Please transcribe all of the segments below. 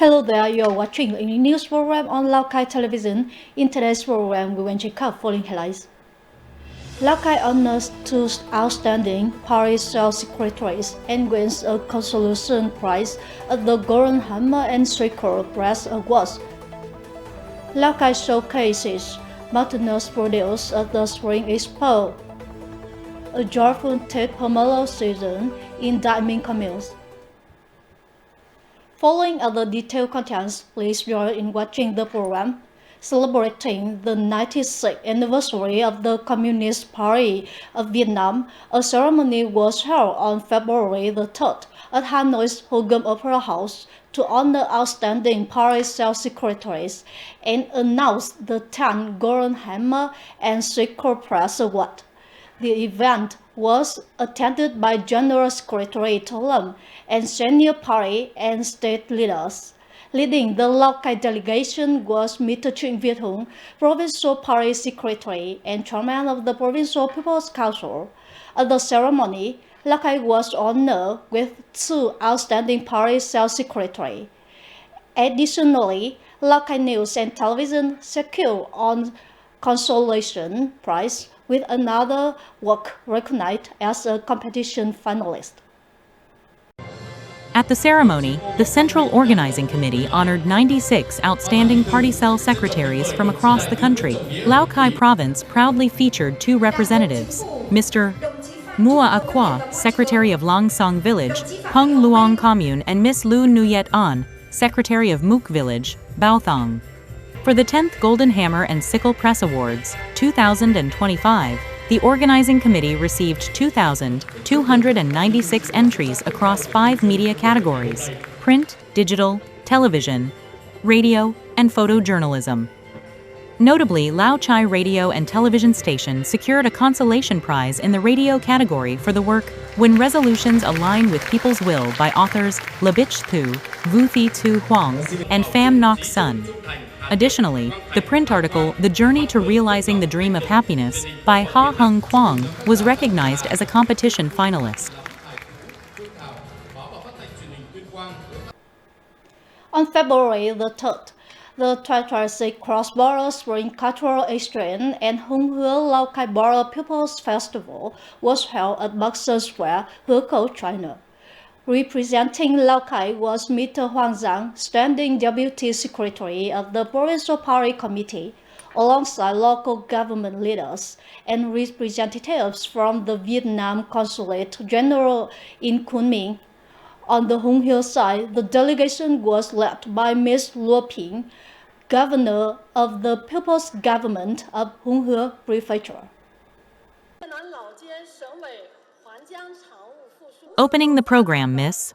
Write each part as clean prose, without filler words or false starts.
Hello there, you're watching a news program on Lào Cai television. In today's program, we will check out following headlines. Lào Cai honors two outstanding Paris sales secretaries and wins a consolation prize at the Golden Hammer and Striker Press Awards. Lào Cai showcases mountainous produce at the Spring Expo. A joyful Tết Pomelo season in Đại Minh communes. Following other detailed contents, please join in watching the program. Celebrating the 96th anniversary of the Communist Party of Vietnam, a ceremony was held on February the 3rd at Hanoi's Hogum Opera House to honor outstanding party sales secretaries and announce the 10th Golden Hammer and Striker Press Award. The event was attended by General Secretary Tolum and senior party and state leaders. Leading the Lào Cai delegation was Mr. Truyền Việt Hùng, Provincial Party Secretary and Chairman of the Provincial People's Council. At the ceremony, Lào Cai was honored with two outstanding party sales secretaries. Additionally, Lào Cai News and Television secured on consolation prize with another work recognized as a competition finalist. At the ceremony, the Central Organizing Committee honored 96 outstanding party cell secretaries from across the country. Lào Cai Province proudly featured two representatives, Mr. Mua Aqua, Secretary of Lang Song Village, Pung Luong Commune, and Miss Lu Nguyet An, Secretary of Mook Village, Bao Thong. For the 10th Golden Hammer and Sickle Press Awards, 2025, the organizing committee received 2,296 entries across 5 media categories: print, digital, television, radio, and photojournalism. Notably, Lao Chai Radio and Television Station secured a consolation prize in the radio category for the work When Resolutions Align with People's Will by authors Labich Thu, Vu Thi Tu Huang, and Pham Ngoc Sun. Additionally, the print article The Journey to Realizing the Dream of Happiness by Ha Hung Quang was recognized as a competition finalist. On February the 3rd, the THLC Cross-Border Spring Cultural Exchange and Hung Hue Lào Cai Border People's Festival was held at Buxton Square, Hukou, China. Representing Lào Cai was Mr. Hoàng Giang, Standing Deputy Secretary of the Provincial Party Committee, alongside local government leaders and representatives from the Vietnam Consulate General in Kunming. On the Hung Hue side, the delegation was led by Ms. Luo Ping, Governor of the People's Government of Hung Hue Prefecture. Opening the program, Ms.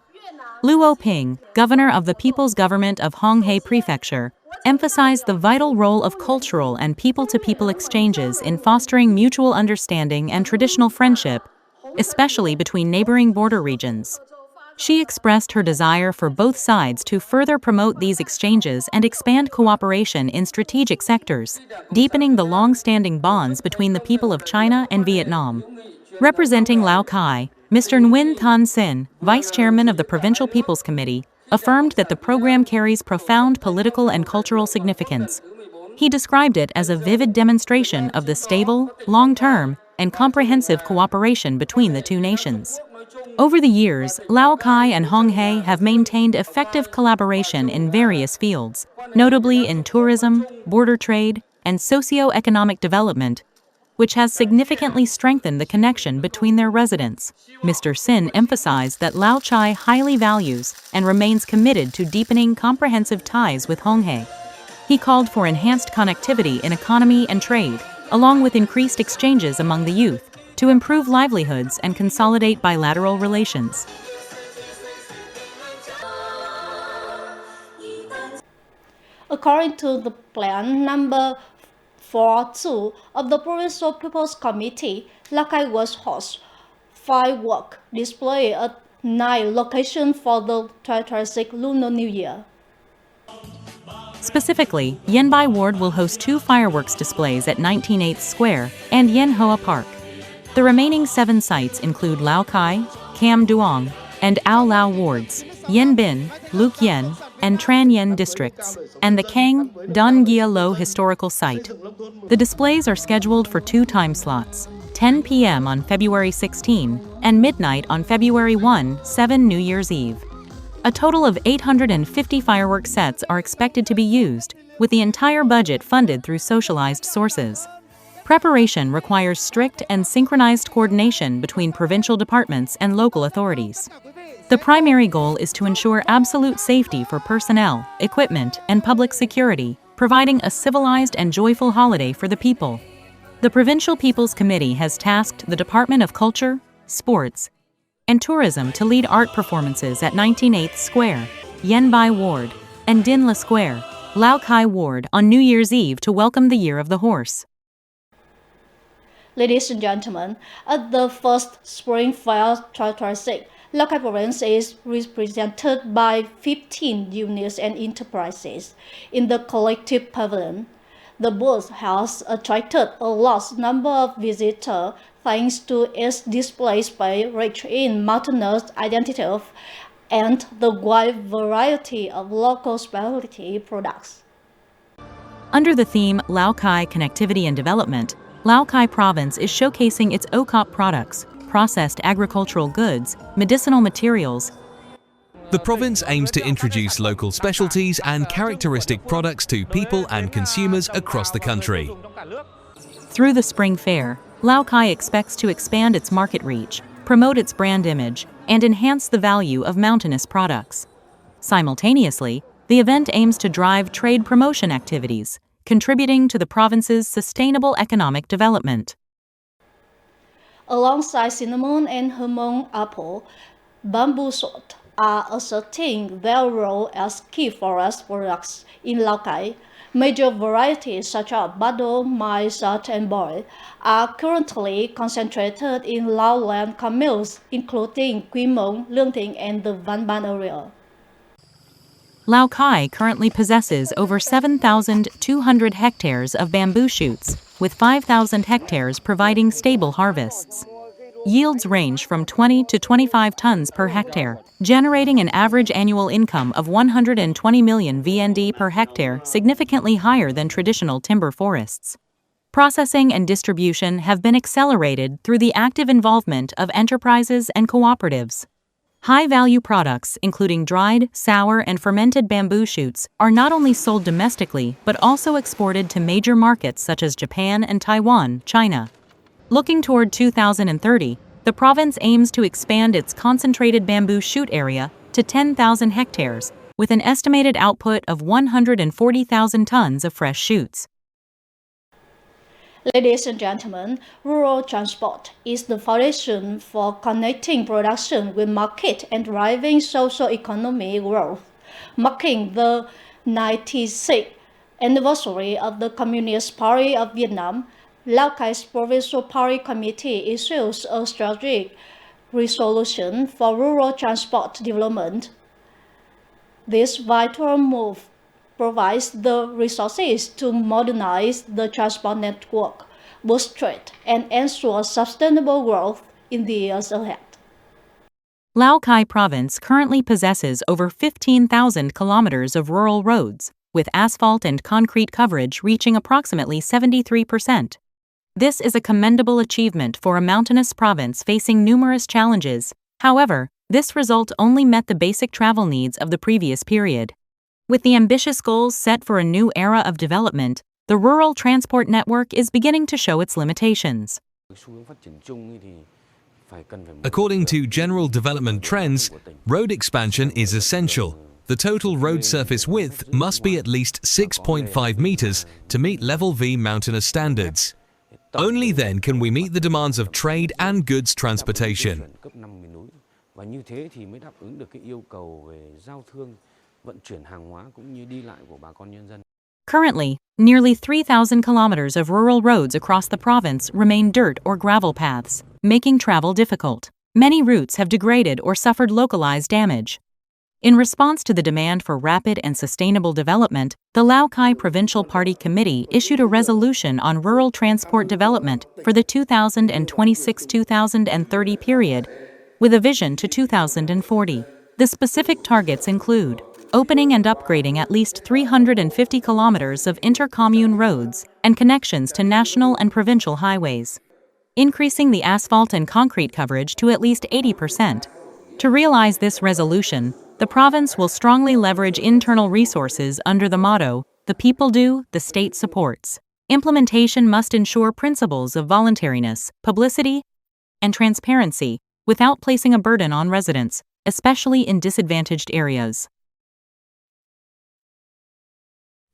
Luo Ping, Governor of the People's Government of Hong He Prefecture, emphasized the vital role of cultural and people-to-people exchanges in fostering mutual understanding and traditional friendship, especially between neighboring border regions. She expressed her desire for both sides to further promote these exchanges and expand cooperation in strategic sectors, deepening the long-standing bonds between the people of China and Vietnam. Representing Lào Cai, Mr. Nguyen Thanh Sin, Vice Chairman of the Provincial People's Committee, affirmed that the program carries profound political and cultural significance. He described it as a vivid demonstration of the stable, long-term, and comprehensive cooperation between the two nations. Over the years, Lào Cai and Hong He have maintained effective collaboration in various fields, notably in tourism, border trade, and socio-economic development, which has significantly strengthened the connection between their residents. Mr. Sin emphasized that Lao Chai highly values and remains committed to deepening comprehensive ties with Hong He. He called for enhanced connectivity in economy and trade, along with increased exchanges among the youth, to improve livelihoods and consolidate bilateral relations. According to the plan number 4.2 of the Provincial People's Committee, Lào Cai was host firework display at 9 locations for the 2026 Lunar New Year. Specifically, Yen Bai Ward will host 2 fireworks displays at 19/8 Square and Yen Hoa Park. The remaining 7 sites include Lào Cai, Cam Duong, and Ao Lao wards, Yen Bin, Luc Yen, and Tran Yen districts, and the Kang Don Gia Lo historical site. The displays are scheduled for 2 time slots, 10 p.m. on February 16 and midnight on February 7 New Year's Eve. A total of 850 firework sets are expected to be used, with the entire budget funded through socialized sources. Preparation requires strict and synchronized coordination between provincial departments and local authorities. The primary goal is to ensure absolute safety for personnel, equipment, and public security, providing a civilized and joyful holiday for the people. The Provincial People's Committee has tasked the Department of Culture, Sports, and Tourism to lead art performances at 19/8 Square, Yenbai Ward, and Din La Square, Lao Cai Ward on New Year's Eve to welcome the Year of the Horse. Ladies and gentlemen, at the first Spring Fair 2026, Lào Cai province is represented by 15 units and enterprises. In the collective pavilion, the booth has attracted a large number of visitors thanks to its display space rich in mountainous identity and the wide variety of local specialty products. Under the theme Lào Cai Connectivity and Development, Lào Cai Province is showcasing its OCOP products, processed agricultural goods, medicinal materials. The province aims to introduce local specialties and characteristic products to people and consumers across the country. Through the Spring Fair, Lào Cai expects to expand its market reach, promote its brand image, and enhance the value of mountainous products. Simultaneously, the event aims to drive trade promotion activities, contributing to the province's sustainable economic development. Alongside cinnamon and hormone apple, bamboo salt are asserting their role as key forest products in Lào Cai. Major varieties such as bado, mai, salt, and boy are currently concentrated in lowland communes, including Quy Mông, Lương Thịnh, and the Văn Ban area. Lào Cai currently possesses over 7,200 hectares of bamboo shoots, with 5,000 hectares providing stable harvests. Yields range from 20 to 25 tons per hectare, generating an average annual income of 120 million VND per hectare, significantly higher than traditional timber forests. Processing and distribution have been accelerated through the active involvement of enterprises and cooperatives. High-value products, including dried, sour, and fermented bamboo shoots, are not only sold domestically but also exported to major markets such as Japan and Taiwan, China. Looking toward 2030, the province aims to expand its concentrated bamboo shoot area to 10,000 hectares, with an estimated output of 140,000 tons of fresh shoots. Ladies and gentlemen, rural transport is the foundation for connecting production with market and driving socio-economic growth. Marking the 96th anniversary of the Communist Party of Vietnam, Lào Cai's Provincial Party Committee issues a strategic resolution for rural transport development. This vital move provides the resources to modernize the transport network, boost trade, and ensure sustainable growth in the years ahead. Lào Cai Province currently possesses over 15,000 kilometers of rural roads, with asphalt and concrete coverage reaching approximately 73%. This is a commendable achievement for a mountainous province facing numerous challenges. However, this result only met the basic travel needs of the previous period. With the ambitious goals set for a new era of development, the rural transport network is beginning to show its limitations. According to general development trends, road expansion is essential. The total road surface width must be at least 6.5 meters to meet Level V mountainous standards. Only then can we meet the demands of trade and goods transportation. Currently, nearly 3,000 kilometers of rural roads across the province remain dirt or gravel paths, making travel difficult. Many routes have degraded or suffered localized damage. In response to the demand for rapid and sustainable development, the Lào Cai Provincial Party Committee issued a resolution on rural transport development for the 2026-2030 period, with a vision to 2040. The specific targets include opening and upgrading at least 350 kilometers of intercommune roads and connections to national and provincial highways, increasing the asphalt and concrete coverage to at least 80%. To realize this resolution, the province will strongly leverage internal resources under the motto, "The people do, the state supports." Implementation must ensure principles of voluntariness, publicity, and transparency without placing a burden on residents, especially in disadvantaged areas.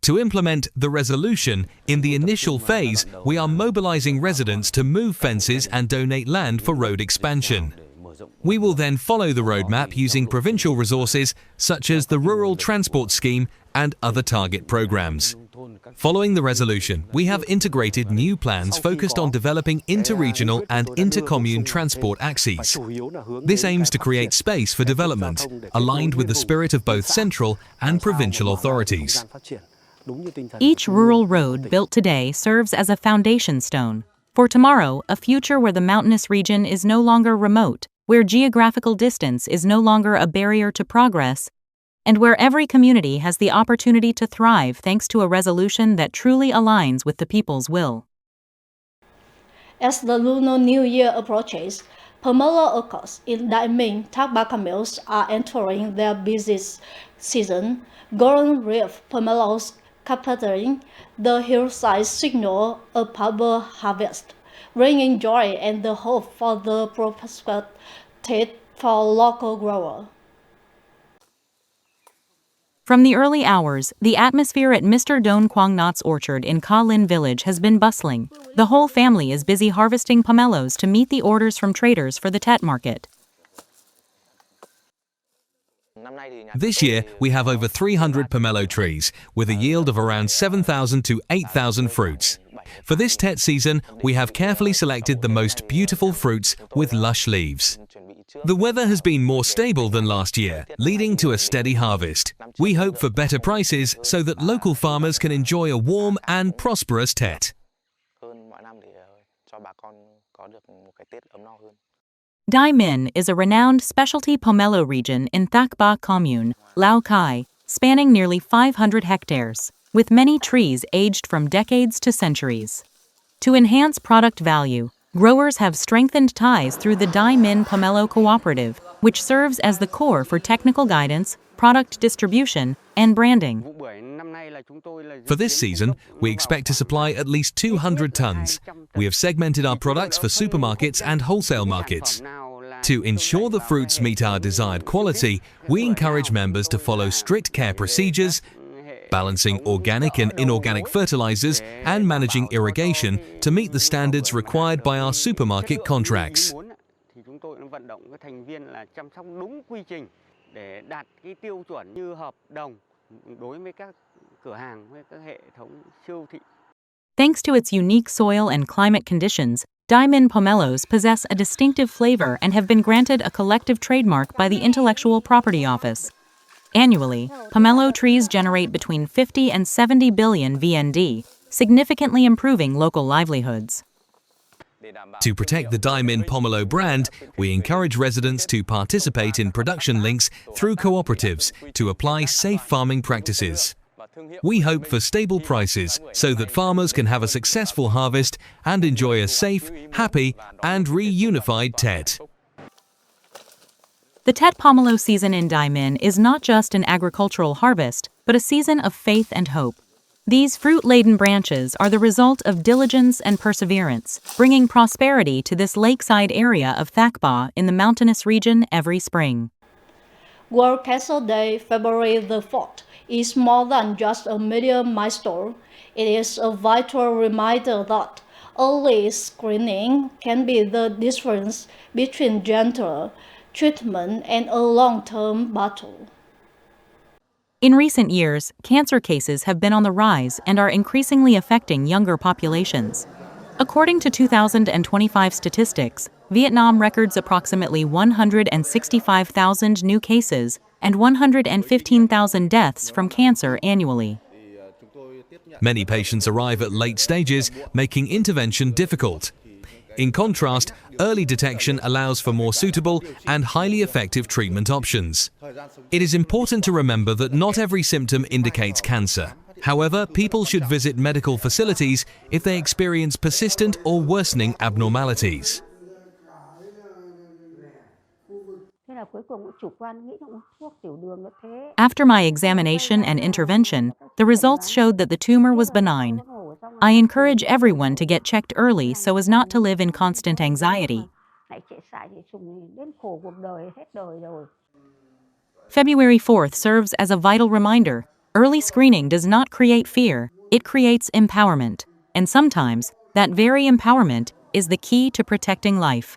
To implement the resolution, in the initial phase, we are mobilizing residents to move fences and donate land for road expansion. We will then follow the roadmap using provincial resources such as the Rural Transport Scheme and other target programs. Following the resolution, we have integrated new plans focused on developing interregional and intercommune transport axes. This aims to create space for development, aligned with the spirit of both central and provincial authorities. Each rural road built today serves as a foundation stone for tomorrow, a future where the mountainous region is no longer remote, where geographical distance is no longer a barrier to progress, and where every community has the opportunity to thrive thanks to a resolution that truly aligns with the people's will. As the Lunar New Year approaches, pomelo orchards in Dai Minh, Thác Ba Camels are entering their busiest season. Golden Reef pomelos capturing the hillside signal a powerful harvest, bringing joy and the hope for the prospective for local growers. From the early hours, the atmosphere at Mr. Don Quang Nat's orchard in Ka Linh village has been bustling. The whole family is busy harvesting pomelos to meet the orders from traders for the Tet market. This year, we have over 300 pomelo trees, with a yield of around 7,000 to 8,000 fruits. For this Tet season, we have carefully selected the most beautiful fruits with lush leaves. The weather has been more stable than last year, leading to a steady harvest. We hope for better prices so that local farmers can enjoy a warm and prosperous Tet. Dai Minh is a renowned specialty pomelo region in Thác Ba Commune, Lào Cai, spanning nearly 500 hectares, with many trees aged from decades to centuries. To enhance product value, growers have strengthened ties through the Dai Minh Pomelo Cooperative, which serves as the core for technical guidance, product distribution, and branding. For this season, we expect to supply at least 200 tons. We have segmented our products for supermarkets and wholesale markets. To ensure the fruits meet our desired quality, we encourage members to follow strict care procedures, balancing organic and inorganic fertilizers and managing irrigation to meet the standards required by our supermarket contracts. Thanks to its unique soil and climate conditions, Dai Minh pomelos possess a distinctive flavor and have been granted a collective trademark by the Intellectual Property Office. Annually, pomelo trees generate between 50 and 70 billion VND, significantly improving local livelihoods. To protect the Dai Minh Pomelo brand, we encourage residents to participate in production links through cooperatives to apply safe farming practices. We hope for stable prices so that farmers can have a successful harvest and enjoy a safe, happy, and reunified Tet. The Tet pomelo season in Dai Minh is not just an agricultural harvest, but a season of faith and hope. These fruit-laden branches are the result of diligence and perseverance, bringing prosperity to this lakeside area of Thác Ba in the mountainous region every spring. World Cancer Day, February the 4th, is more than just a media milestone. It is a vital reminder that early screening can be the difference between gentle treatment and a long-term battle. In recent years, cancer cases have been on the rise and are increasingly affecting younger populations. According to 2025 statistics, Vietnam records approximately 165,000 new cases and 115,000 deaths from cancer annually. Many patients arrive at late stages, making intervention difficult. In contrast, early detection allows for more suitable and highly effective treatment options. It is important to remember that not every symptom indicates cancer. However, people should visit medical facilities if they experience persistent or worsening abnormalities. After my examination and intervention, the results showed that the tumor was benign. I encourage everyone to get checked early so as not to live in constant anxiety. February 4th serves as a vital reminder. Early screening does not create fear, it creates empowerment. And sometimes, that very empowerment is the key to protecting life.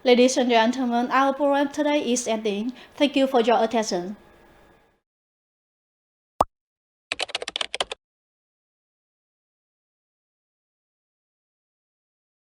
Ladies and gentlemen, our program today is ending. Thank you for your attention.